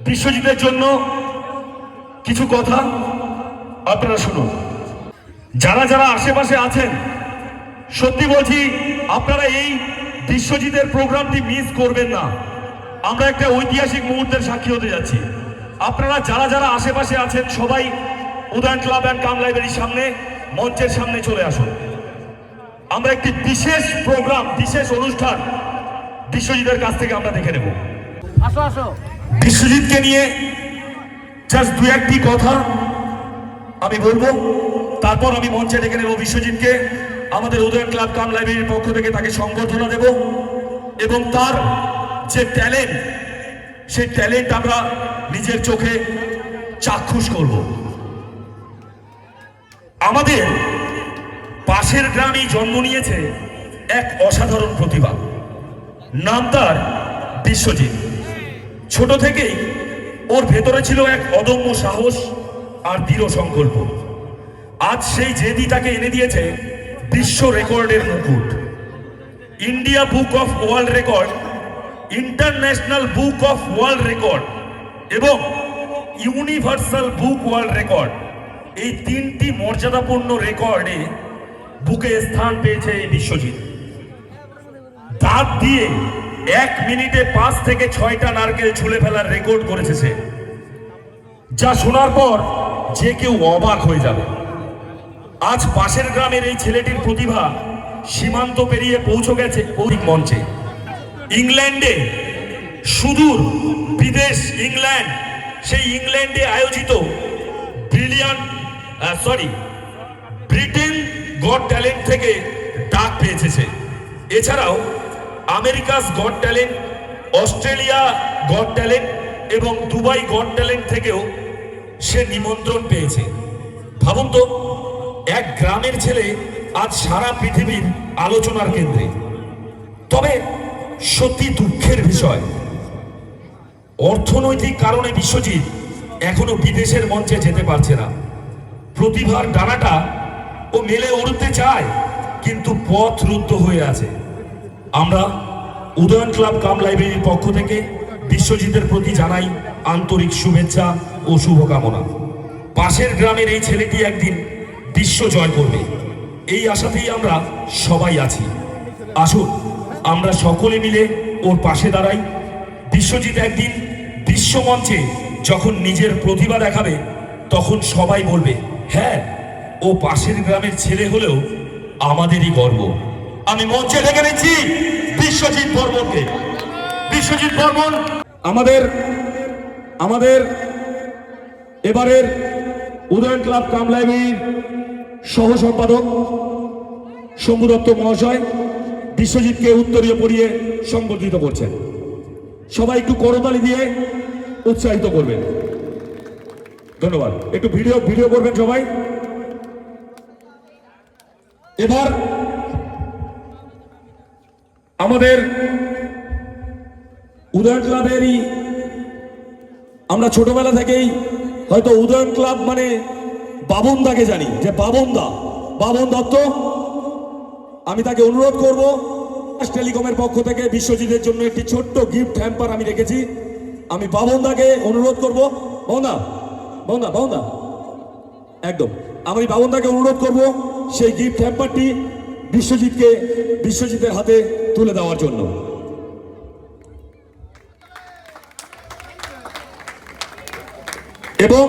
বিশ্বজিতের জন্য কিছু কথা আপনারা শুনুন। যারা যারা আশেপাশে আছেন, সত্যি বলছি আপনারা এই বিশ্বজিতের প্রোগ্রামটি মিস করবেন না। আমরা একটা ঐতিহাসিক মুহূর্তের সাক্ষী হতে যাচ্ছি। আপনারা যারা যারা আশেপাশে আছেন সবাই উদয়ন ক্লাব অ্যান্ড কাম লাইব্রেরির সামনে, মঞ্চের সামনে চলে আসুন। আমরা একটি বিশেষ প্রোগ্রাম, বিশেষ অনুষ্ঠান বিশ্বজিতের কাছ থেকে আমরা দেখে নেব। আসো আসো। বিশ্বজিৎকে নিয়ে জাস্ট দু একটি কথা আমি বলবো, তারপর আমি মঞ্চে ডেকে নেব বিশ্বজিৎকে। আমাদের উদয়ন ক্লাব কাম লাইব্রেরির পক্ষ থেকে তাকে সংবর্ধনা দেব এবং তার যে ট্যালেন্ট, সেই ট্যালেন্ট আমরা নিজের চোখে চাক্ষুষ করব। আমাদের পাশের গ্রামেই জন্ম নিয়েছে এক অসাধারণ প্রতিভা, নাম তার বিশ্বজিৎ। ছোট থেকেই ওর ভেতরে ছিল এক অদম্য সাহস আর দৃঢ় সংকল্প। আজ সেই জেদি তাকে এনে দিয়েছে বিশ্ব রেকর্ডের মুকুট, India book of world record, international book of world record এবং ইউনিভার্সাল বুক ওয়ার্ল্ড রেকর্ড। এই তিনটি মর্যাদাপূর্ণ রেকর্ডে বুকে স্থান পেয়েছে এই বিশ্বজিৎ। দাঁত দিয়ে 1 মিনিটে 5 থেকে 6টা নারকেল ছুলে ফেলার রেকর্ড করেছে সে, যা শোনার পর যে কেউ অবাক হয়ে যাবে। আজ পাশের গ্রামের এই ছেলেটির প্রতিভা সীমান্ত পেরিয়ে পৌঁছে গেছে অধিক মঞ্চে। ইংল্যান্ডে, সুদূর বিদেশ ইংল্যান্ড, সেই ইংল্যান্ডে আয়োজিত ব্রিটেন গট ট্যালেন্ট থেকে ডাক পেয়েছে সে। এছাড়াও Americas goat talent, Australia goat talent এবং দুবাই গট ট্যালেন্ট থেকেও সে নিমন্ত্রণ পেয়েছে। ভাবুন তো, এক গ্রামের ছেলে আজ সারা পৃথিবীর আলোচনার কেন্দ্রে। তবে সত্যি দুঃখের বিষয়, অর্থনৈতিক কারণে বিশ্বজিৎ এখনো বিদেশের মঞ্চে যেতে পারছে না। প্রতিভার ডানাটা ও মেলে উড়তে চায়, কিন্তু পথ রুদ্ধ হয়ে আছে। আমরা উদয়ন ক্লাব কাম লাইব্রেরির পক্ষ থেকে বিশ্বজিতের প্রতি জানাই আন্তরিক শুভেচ্ছা ও শুভকামনা। পাশের গ্রামের এই ছেলেটি একদিন বিশ্ব জয় করবে, এই আশাতেই আমরা সবাই আছি। আসুন আমরা সকলে মিলে ওর পাশে দাঁড়াই। বিশ্বজিৎ একদিন বিশ্ব মঞ্চে যখন নিজের প্রতিভা দেখাবে, তখন সবাই বলবে, হ্যাঁ, ও পাশের গ্রামের ছেলে হলেও আমাদেরই গর্ব। আমি মঞ্চে ডেকে নিচ্ছি বিশ্বজিৎ বর্মনকে। বিশ্বজিৎ বর্মন আমাদের এবারের উদয়ন ক্লাব কাম লাইব্রেরির সহ সম্পাদক শম্ভু দত্ত মহাশয় বিশ্বজিৎকে উত্তরীয় পরিয়ে সংবর্ধিত করছেন। সবাই একটু করতালি দিয়ে উৎসাহিত করবেন। ধন্যবাদ। একটু ভিডিও করবেন সবাই। এবার আমাদের উদয়ন ক্লাবেরই, আমরা ছোটবেলা থেকেই হয়তো উদয়ন ক্লাব মানে বাবনদাকে জানি, যে বাবন দত্ত। আমি তাকে অনুরোধ করব, টেলিকমের পক্ষ থেকে বিশ্বজিতের জন্য একটি ছোট্ট গিফট হ্যাম্পার আমি রেখেছি। আমি বাবনদাকে অনুরোধ করব, বাবনদা একদম, আমি বাবনদাকে অনুরোধ করব সেই গিফট হ্যাম্পারটি বিশ্বজিতের হাতে তুলে দেওয়ার জন্য। এবং